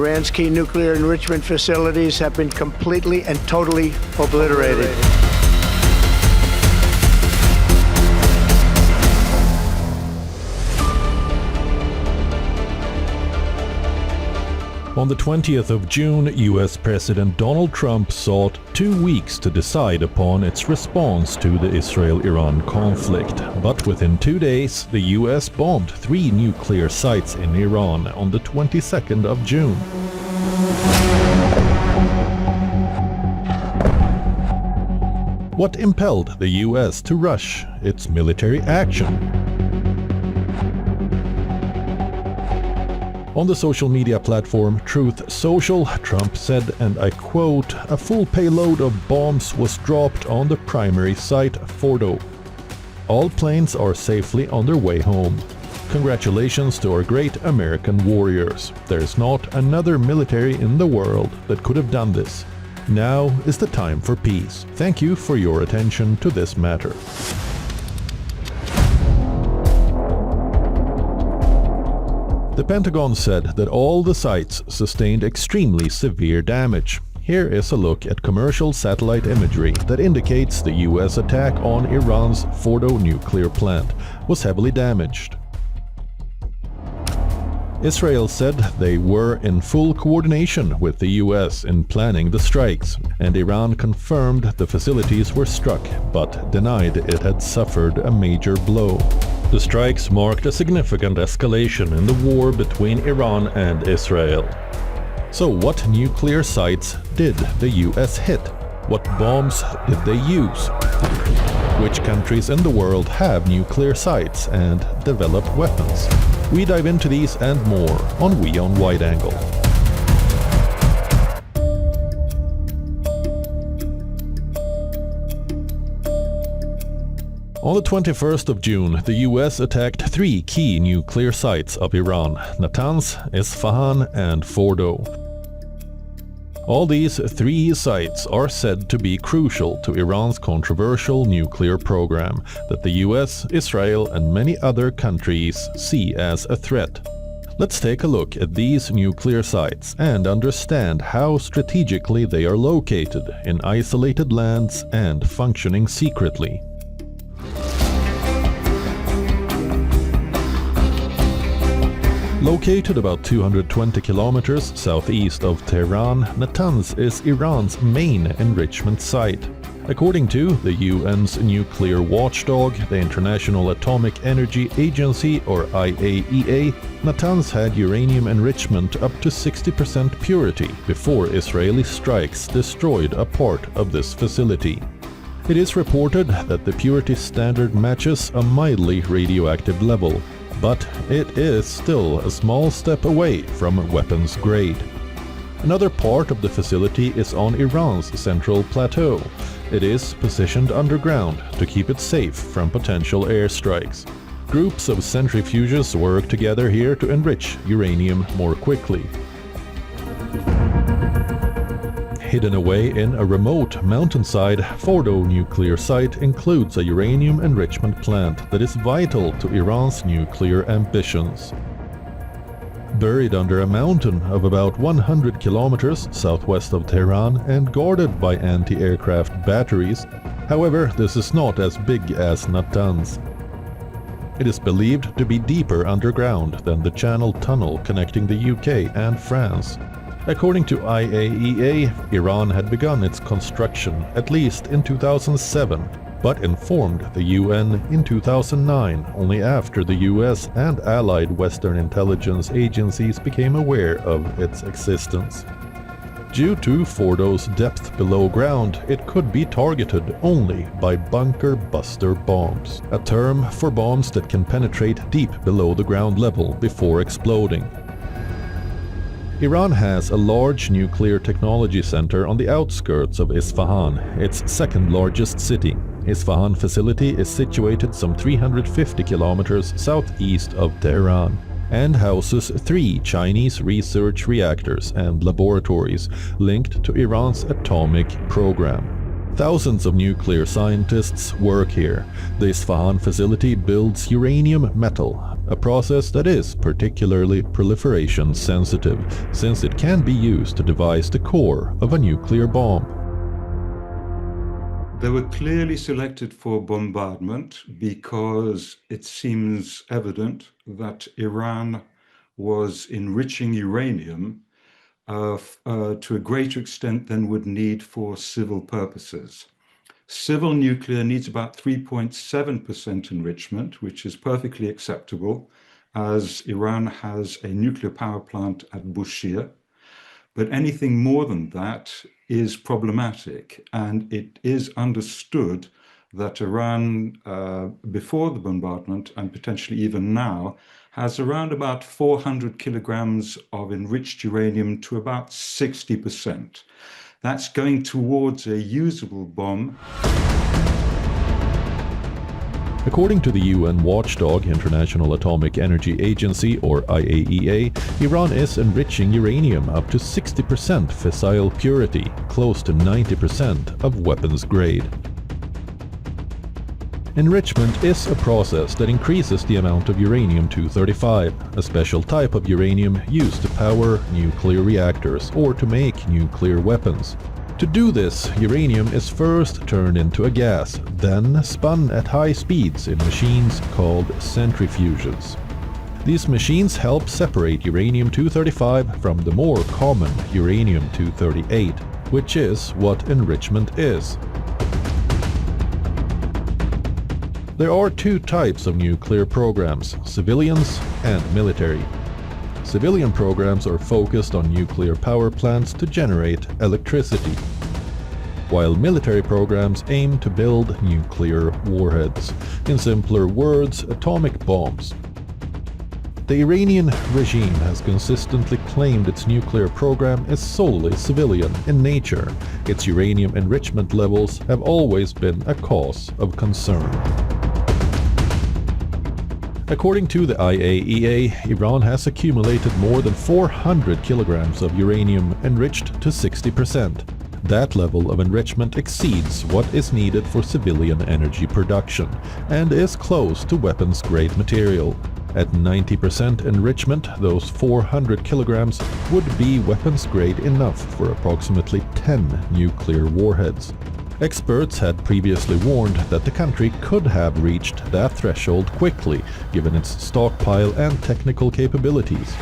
Iran's key nuclear enrichment facilities have been completely and totally obliterated. On the 20th of June, US President Donald Trump sought 2 weeks to decide upon its response to the Israel-Iran conflict. But within 2 days, the US bombed 3 nuclear sites in Iran on the 22nd of June. What impelled the US to rush its military action? On the social media platform Truth Social, Trump said, and I quote, "A full payload of bombs was dropped on the primary site, Fordow. All planes are safely on their way home. Congratulations to our great American warriors. There's not another military in the world that could have done this. Now is the time for peace. Thank you for your attention to this matter." The Pentagon said that all the sites sustained extremely severe damage. Here is a look at commercial satellite imagery that indicates the US attack on Iran's Fordow nuclear plant was heavily damaged. Israel said they were in full coordination with the US in planning the strikes, and Iran confirmed the facilities were struck but denied it had suffered a major blow. The strikes marked a significant escalation in the war between Iran and Israel. So what nuclear sites did the US hit? What bombs did they use? Which countries in the world have nuclear sites and develop weapons? We dive into these and more on WION Wideangle. On the 21st of June, the US attacked 3 key nuclear sites of Iran: Natanz, Isfahan and Fordow. All these 3 sites are said to be crucial to Iran's controversial nuclear program that the US, Israel and many other countries see as a threat. Let's take a look at these nuclear sites and understand how strategically they are located in isolated lands and functioning secretly. Located about 220 kilometers southeast of Tehran, Natanz is Iran's main enrichment site. According to the UN's nuclear watchdog, the International Atomic Energy Agency or IAEA, Natanz had uranium enrichment up to 60% purity before Israeli strikes destroyed a part of this facility. It is reported that the purity standard matches a mildly radioactive level, but it is still a small step away from weapons grade. Another part of the facility is on Iran's central plateau. It is positioned underground to keep it safe from potential airstrikes. Groups of centrifuges work together here to enrich uranium more quickly. Hidden away in a remote mountainside, Fordow nuclear site includes a uranium enrichment plant that is vital to Iran's nuclear ambitions. Buried under a mountain of about 100 kilometers southwest of Tehran and guarded by anti-aircraft batteries, however, this is not as big as Natanz. It is believed to be deeper underground than the Channel Tunnel connecting the UK and France. According to IAEA, Iran had begun its construction at least in 2007, but informed the UN in 2009, only after the US and allied Western intelligence agencies became aware of its existence. Due to Fordow's depth below ground, it could be targeted only by bunker buster bombs, a term for bombs that can penetrate deep below the ground level before exploding. Iran has a large nuclear technology center on the outskirts of Isfahan, its second largest city. Isfahan facility is situated some 350 kilometers southeast of Tehran and houses 3 Chinese research reactors and laboratories linked to Iran's atomic program. Thousands of nuclear scientists work here. The Isfahan facility builds uranium metal, a process that is particularly proliferation sensitive, since it can be used to devise the core of a nuclear bomb. They were clearly selected for bombardment because it seems evident that Iran was enriching uranium to a greater extent than would need for civil purposes. Civil nuclear needs about 3.7% enrichment, which is perfectly acceptable, as Iran has a nuclear power plant at Bushehr. But anything more than that is problematic, and it is understood that Iran, before the bombardment and potentially even now, has around about 400 kilograms of enriched uranium to about 60%. That's going towards a usable bomb. According to the UN watchdog International Atomic Energy Agency, or IAEA, Iran is enriching uranium up to 60% fissile purity, close to 90% of weapons grade. Enrichment is a process that increases the amount of uranium-235, a special type of uranium used to power nuclear reactors or to make nuclear weapons. To do this, uranium is first turned into a gas, then spun at high speeds in machines called centrifuges. These machines help separate uranium-235 from the more common uranium-238, which is what enrichment is. There are two types of nuclear programs, civilians and military. Civilian programs are focused on nuclear power plants to generate electricity, while military programs aim to build nuclear warheads. In simpler words, atomic bombs. The Iranian regime has consistently claimed its nuclear program is solely civilian in nature. Its uranium enrichment levels have always been a cause of concern. According to the IAEA, Iran has accumulated more than 400 kilograms of uranium enriched to 60%. That level of enrichment exceeds what is needed for civilian energy production and is close to weapons-grade material. At 90% enrichment, those 400 kilograms would be weapons-grade enough for approximately 10 nuclear warheads. Experts had previously warned that the country could have reached that threshold quickly, given its stockpile and technical capabilities.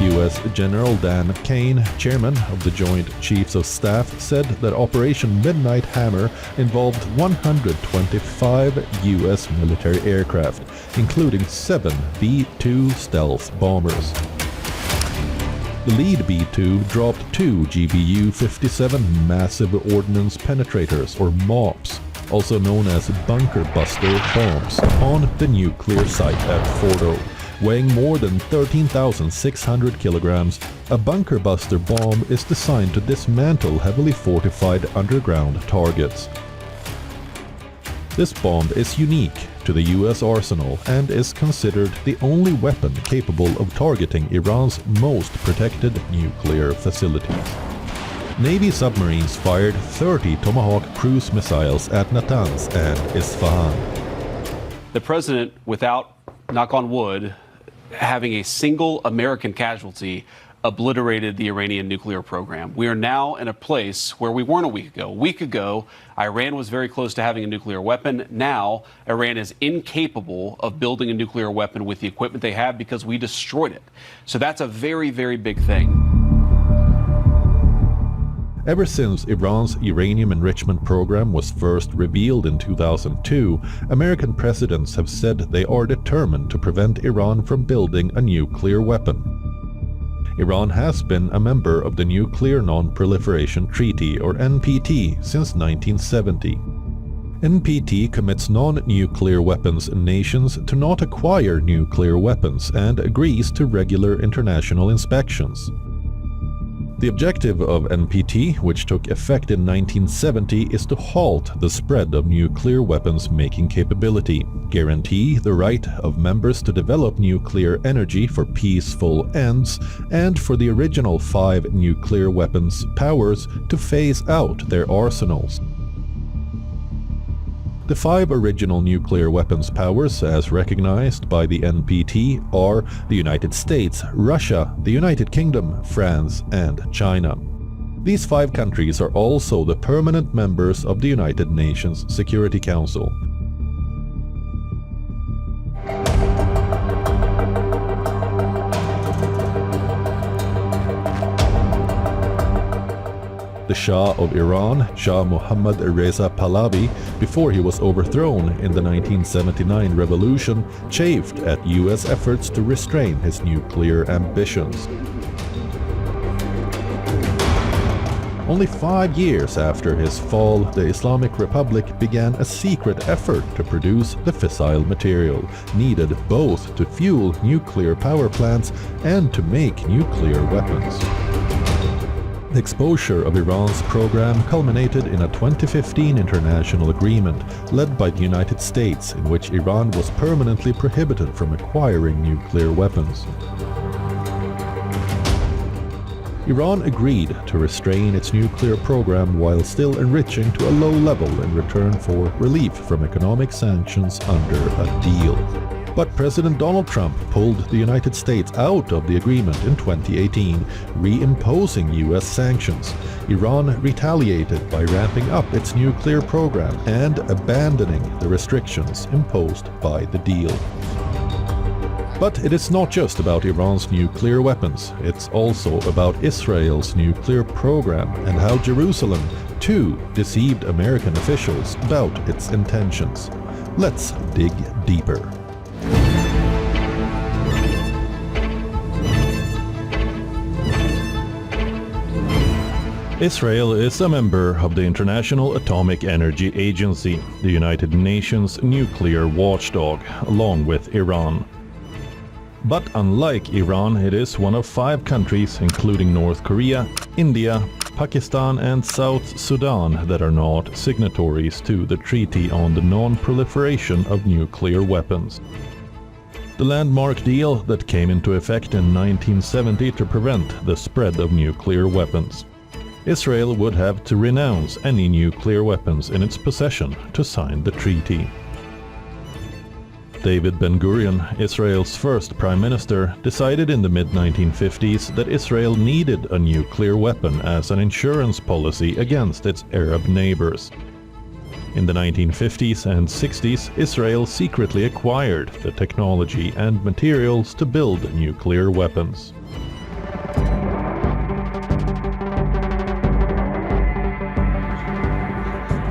US General Dan McCain, chairman of the Joint Chiefs of Staff, said that Operation Midnight Hammer involved 125 US military aircraft, including 7 B-2 stealth bombers. The lead B-2 dropped 2 GBU-57 massive ordnance penetrators, or MOPs, also known as bunker buster bombs, on the nuclear site at Fordow. Weighing more than 13,600 kilograms, a bunker buster bomb is designed to dismantle heavily fortified underground targets. This bomb is unique to the US arsenal and is considered the only weapon capable of targeting Iran's most protected nuclear facilities. Navy submarines fired 30 Tomahawk cruise missiles at Natanz and Isfahan. The president, without, knock on wood, having a single American casualty, obliterated the Iranian nuclear program. We are now in a place where we weren't a week ago. A week ago, Iran was very close to having a nuclear weapon. Now, Iran is incapable of building a nuclear weapon with the equipment they have because we destroyed it. So that's a very, very big thing. Ever since Iran's uranium enrichment program was first revealed in 2002, American presidents have said they are determined to prevent Iran from building a nuclear weapon. Iran has been a member of the Nuclear Non-Proliferation Treaty, or NPT, since 1970. NPT commits non-nuclear weapons nations to not acquire nuclear weapons and agrees to regular international inspections. The objective of NPT, which took effect in 1970, is to halt the spread of nuclear weapons-making capability, guarantee the right of members to develop nuclear energy for peaceful ends, and for the original 5 nuclear weapons powers to phase out their arsenals. The 5 original nuclear weapons powers, as recognized by the NPT, are the United States, Russia, the United Kingdom, France, and China. These 5 countries are also the permanent members of the United Nations Security Council. The Shah of Iran, Shah Mohammad Reza Pahlavi, before he was overthrown in the 1979 revolution, chafed at US efforts to restrain his nuclear ambitions. Only 5 years after his fall, the Islamic Republic began a secret effort to produce the fissile material needed both to fuel nuclear power plants and to make nuclear weapons. The exposure of Iran's program culminated in a 2015 international agreement led by the United States, in which Iran was permanently prohibited from acquiring nuclear weapons. Iran agreed to restrain its nuclear program while still enriching to a low level in return for relief from economic sanctions under a deal. But President Donald Trump pulled the United States out of the agreement in 2018, reimposing US sanctions. Iran retaliated by ramping up its nuclear program and abandoning the restrictions imposed by the deal. But it is not just about Iran's nuclear weapons, it's also about Israel's nuclear program and how Jerusalem, too, deceived American officials about its intentions. Let's dig deeper. Israel is a member of the International Atomic Energy Agency, the United Nations nuclear watchdog, along with Iran. But unlike Iran, it is one of 5 countries, including North Korea, India, Pakistan and South Sudan, that are not signatories to the Treaty on the Non-Proliferation of Nuclear Weapons. The landmark deal that came into effect in 1970 to prevent the spread of nuclear weapons. Israel would have to renounce any nuclear weapons in its possession to sign the treaty. David Ben-Gurion, Israel's first prime minister, decided in the mid-1950s that Israel needed a nuclear weapon as an insurance policy against its Arab neighbors. In the 1950s and 60s, Israel secretly acquired the technology and materials to build nuclear weapons.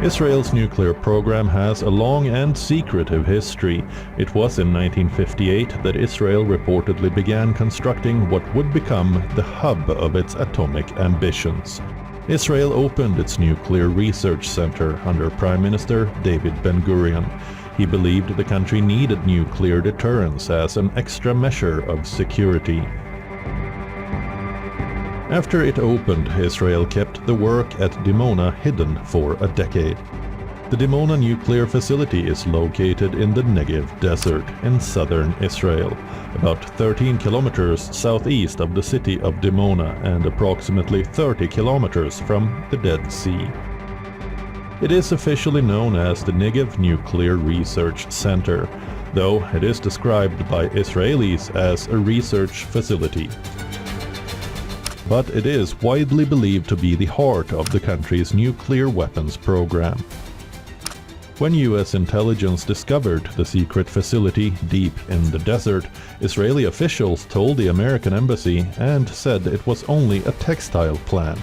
Israel's nuclear program has a long and secretive history. It was in 1958 that Israel reportedly began constructing what would become the hub of its atomic ambitions. Israel opened its nuclear research center under Prime Minister David Ben-Gurion. He believed the country needed nuclear deterrence as an extra measure of security. After it opened, Israel kept the work at Dimona hidden for a decade. The Dimona nuclear facility is located in the Negev desert in southern Israel, about 13 kilometers southeast of the city of Dimona and approximately 30 kilometers from the Dead Sea. It is officially known as the Negev Nuclear Research Center, though it is described by Israelis as a research facility. But it is widely believed to be the heart of the country's nuclear weapons program. When US intelligence discovered the secret facility deep in the desert, Israeli officials told the American embassy and said it was only a textile plant.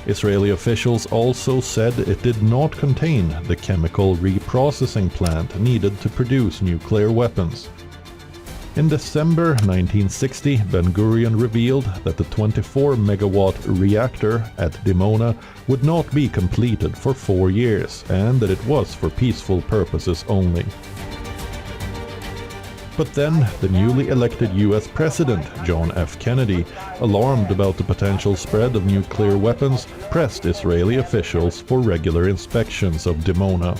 Israeli officials also said it did not contain the chemical reprocessing plant needed to produce nuclear weapons. In December 1960, Ben-Gurion revealed that the 24-megawatt reactor at Dimona would not be completed for 4 years and that it was for peaceful purposes only. But then the newly elected US President, John F. Kennedy, alarmed about the potential spread of nuclear weapons, pressed Israeli officials for regular inspections of Dimona.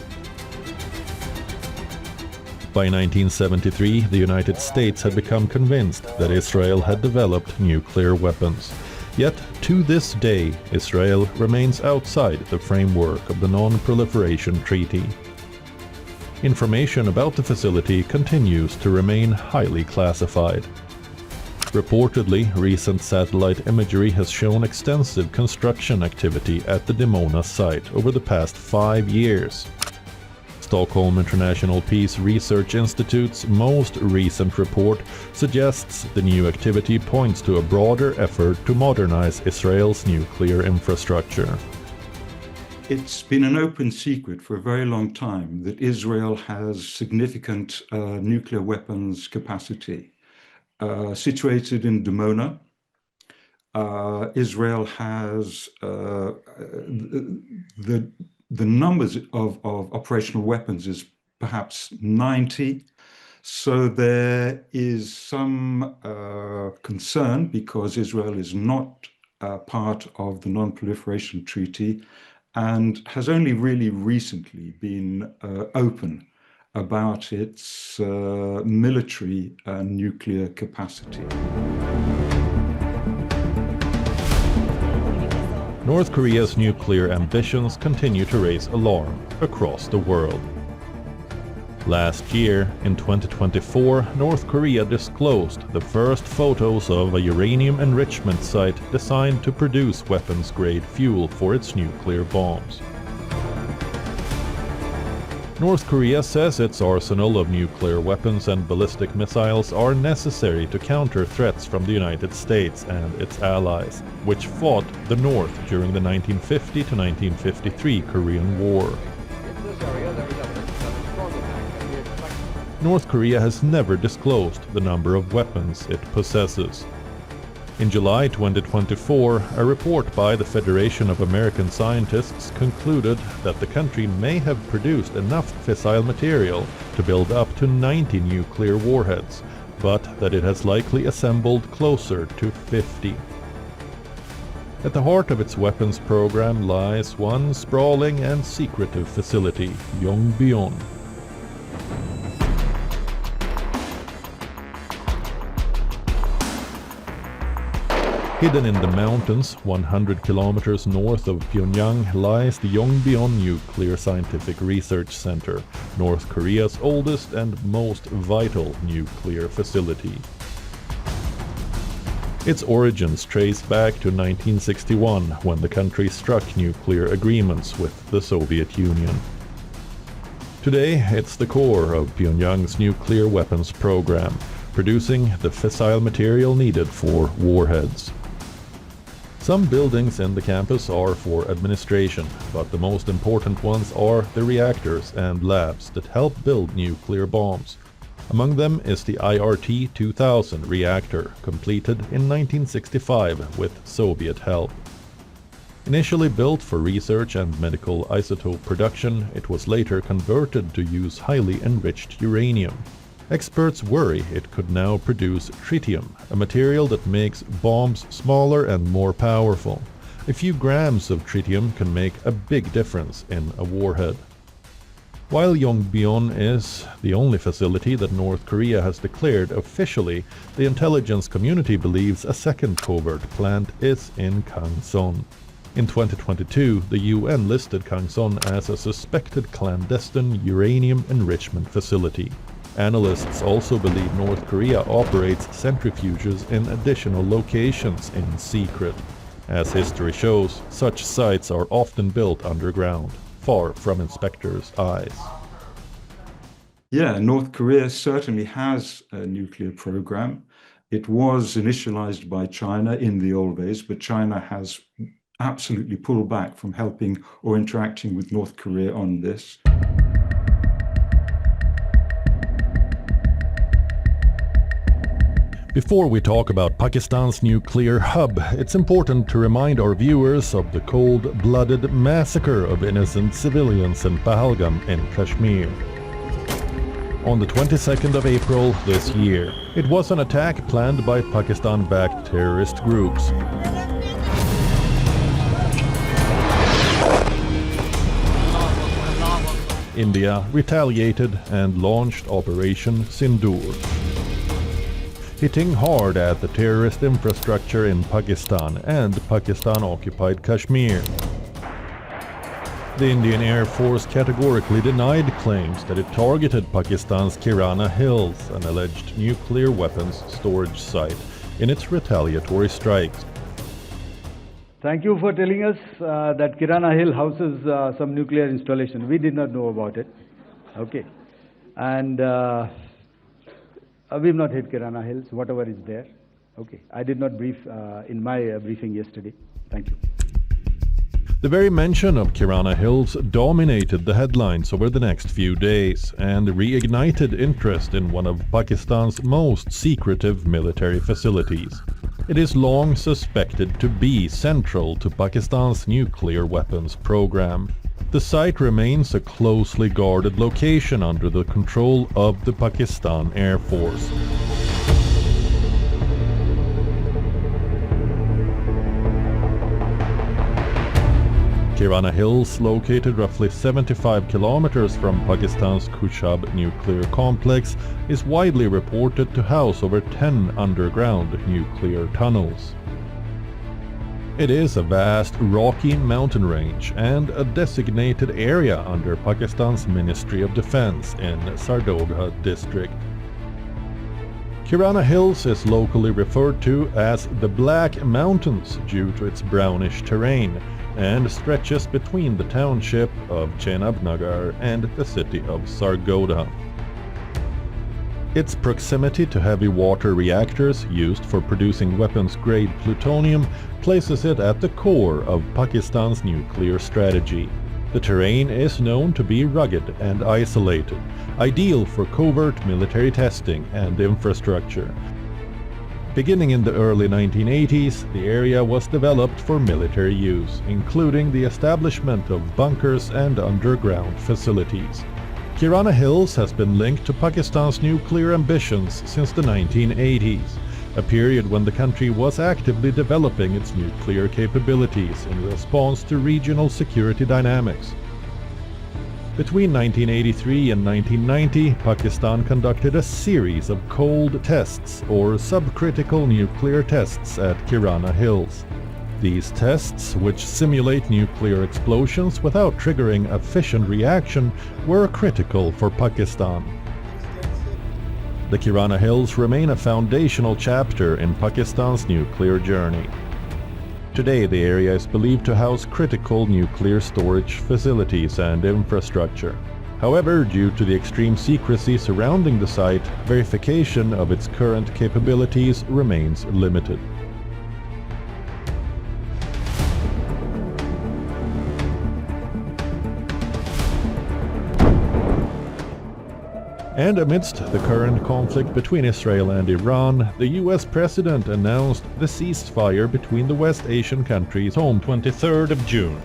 By 1973, the United States had become convinced that Israel had developed nuclear weapons. Yet, to this day, Israel remains outside the framework of the Non-Proliferation Treaty. Information about the facility continues to remain highly classified. Reportedly, recent satellite imagery has shown extensive construction activity at the Dimona site over the past 5 years. Stockholm International Peace Research Institute's most recent report suggests the new activity points to a broader effort to modernize Israel's nuclear infrastructure. It's been an open secret for a very long time that Israel has significant nuclear weapons capacity. Situated in Dimona, Israel has the numbers of operational weapons is perhaps 90. So there is some concern because Israel is not part of the Non-Proliferation Treaty and has only really recently been open about its military nuclear capacity. North Korea's nuclear ambitions continue to raise alarm across the world. Last year, in 2024, North Korea disclosed the first photos of a uranium enrichment site designed to produce weapons-grade fuel for its nuclear bombs. North Korea says its arsenal of nuclear weapons and ballistic missiles are necessary to counter threats from the United States and its allies, which fought the North during the 1950 to 1953 Korean War. North Korea has never disclosed the number of weapons it possesses. In July 2024, a report by the Federation of American Scientists concluded that the country may have produced enough fissile material to build up to 90 nuclear warheads, but that it has likely assembled closer to 50. At the heart of its weapons program lies one sprawling and secretive facility, WION. Hidden in the mountains, 100 kilometers north of Pyongyang, lies the WION Nuclear Scientific Research Center, North Korea's oldest and most vital nuclear facility. Its origins trace back to 1961, when the country struck nuclear agreements with the Soviet Union. Today, it's the core of Pyongyang's nuclear weapons program, producing the fissile material needed for warheads. Some buildings in the campus are for administration, but the most important ones are the reactors and labs that help build nuclear bombs. Among them is the IRT-2000 reactor, completed in 1965 with Soviet help. Initially built for research and medical isotope production, it was later converted to use highly enriched uranium. Experts worry it could now produce tritium, a material that makes bombs smaller and more powerful. A few grams of tritium can make a big difference in a warhead. While WION is the only facility that North Korea has declared officially, the intelligence community believes a second covert plant is in Kangson. In 2022, the UN listed Kangson as a suspected clandestine uranium enrichment facility. Analysts also believe North Korea operates centrifuges in additional locations in secret. As history shows, such sites are often built underground, far from inspectors' eyes. Yeah, North Korea certainly has a nuclear program. It was initialized by China in the old days, but China has absolutely pulled back from helping or interacting with North Korea on this. Before we talk about Pakistan's nuclear hub, it's important to remind our viewers of the cold-blooded massacre of innocent civilians in Pahalgam in Kashmir. on the 22nd of April this year. It was an attack planned by Pakistan-backed terrorist groups. India retaliated and launched Operation Sindoor, hitting hard at the terrorist infrastructure in Pakistan and Pakistan-occupied Kashmir. The Indian Air Force categorically denied claims that it targeted Pakistan's Kirana Hills, an alleged nuclear weapons storage site, in its retaliatory strikes. Thank you for telling us that Kirana Hill houses some nuclear installation. We did not know about it. Okay. And we've not hit Kirana Hills, whatever is there. Okay. I did not brief in my briefing yesterday. Thank you. The very mention of Kirana Hills dominated the headlines over the next few days and reignited interest in one of Pakistan's most secretive military facilities. It is long suspected to be central to Pakistan's nuclear weapons program. The site remains a closely guarded location under the control of the Pakistan Air Force. Kirana Hills, located roughly 75 kilometers from Pakistan's Kushab nuclear complex, is widely reported to house over 10 underground nuclear tunnels. It is a vast rocky mountain range and a designated area under Pakistan's Ministry of Defense in Sardogha district. Kirana Hills is locally referred to as the Black Mountains due to its brownish terrain, and stretches between the township of Chenabnagar and the city of Sargodha. Its proximity to heavy water reactors used for producing weapons-grade plutonium places it at the core of Pakistan's nuclear strategy. The terrain is known to be rugged and isolated, ideal for covert military testing and infrastructure. Beginning in the early 1980s, the area was developed for military use, including the establishment of bunkers and underground facilities. Kirana Hills has been linked to Pakistan's nuclear ambitions since the 1980s, a period when the country was actively developing its nuclear capabilities in response to regional security dynamics. Between 1983 and 1990, Pakistan conducted a series of cold tests or subcritical nuclear tests at Kirana Hills. These tests, which simulate nuclear explosions without triggering a fission reaction, were critical for Pakistan. The Kirana Hills remain a foundational chapter in Pakistan's nuclear journey. Today, the area is believed to house critical nuclear storage facilities and infrastructure. However, due to the extreme secrecy surrounding the site, verification of its current capabilities remains limited. And amidst the current conflict between Israel and Iran, the US president announced the ceasefire between the West Asian countries on 23rd of June.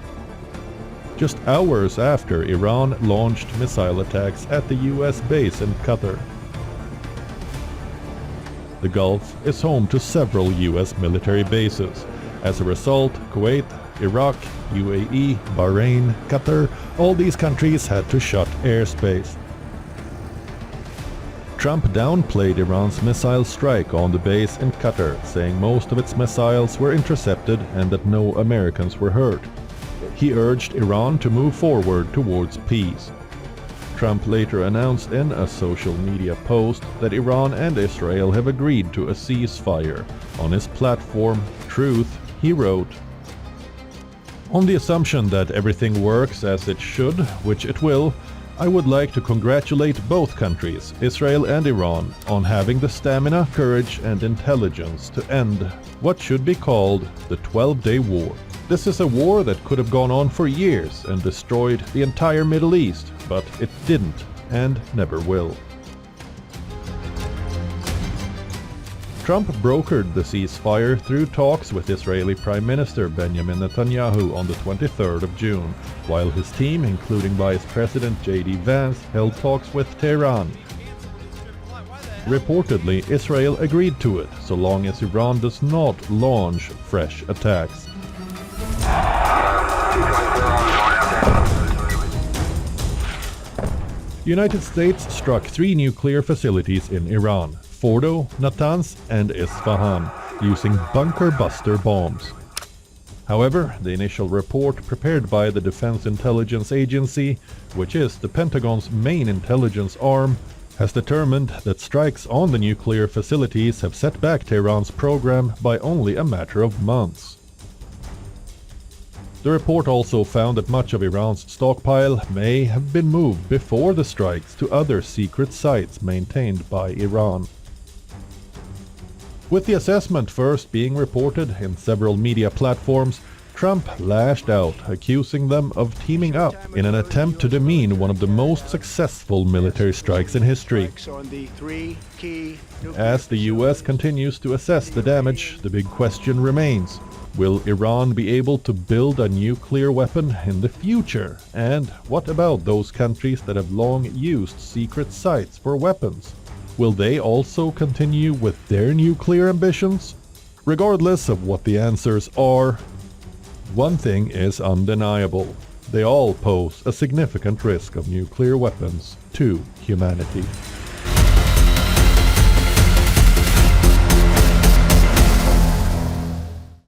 Just hours after Iran launched missile attacks at the US base in Qatar. The Gulf is home to several US military bases. As a result, Kuwait, Iraq, UAE, Bahrain, Qatar, all these countries had to shut airspace. Trump downplayed Iran's missile strike on the base in Qatar, saying most of its missiles were intercepted and that no Americans were hurt. He urged Iran to move forward towards peace. Trump later announced in a social media post that Iran and Israel have agreed to a ceasefire. On his platform, Truth, he wrote, "On the assumption that everything works as it should, which it will, I would like to congratulate both countries, Israel and Iran, on having the stamina, courage and intelligence to end what should be called the 12-day war. This is a war that could have gone on for years and destroyed the entire Middle East, but it didn't and never will." Trump brokered the ceasefire through talks with Israeli Prime Minister Benjamin Netanyahu on the 23rd of June, while his team, including Vice President J.D. Vance, held talks with Tehran. Reportedly, Israel agreed to it, so long as Iran does not launch fresh attacks. The United States struck 3 nuclear facilities in Iran: Fordow, Natanz and Isfahan, using bunker-buster bombs. However, the initial report prepared by the Defense Intelligence Agency, which is the Pentagon's main intelligence arm, has determined that strikes on the nuclear facilities have set back Tehran's program by only a matter of months. The report also found that much of Iran's stockpile may have been moved before the strikes to other secret sites maintained by Iran. With the assessment first being reported in several media platforms, Trump lashed out, accusing them of teaming up in an attempt to demean one of the most successful military strikes in history. As the US continues to assess the damage, the big question remains: will Iran be able to build a nuclear weapon in the future? And what about those countries that have long used secret sites for weapons? Will they also continue with their nuclear ambitions? Regardless of what the answers are, one thing is undeniable: they all pose a significant risk of nuclear weapons to humanity.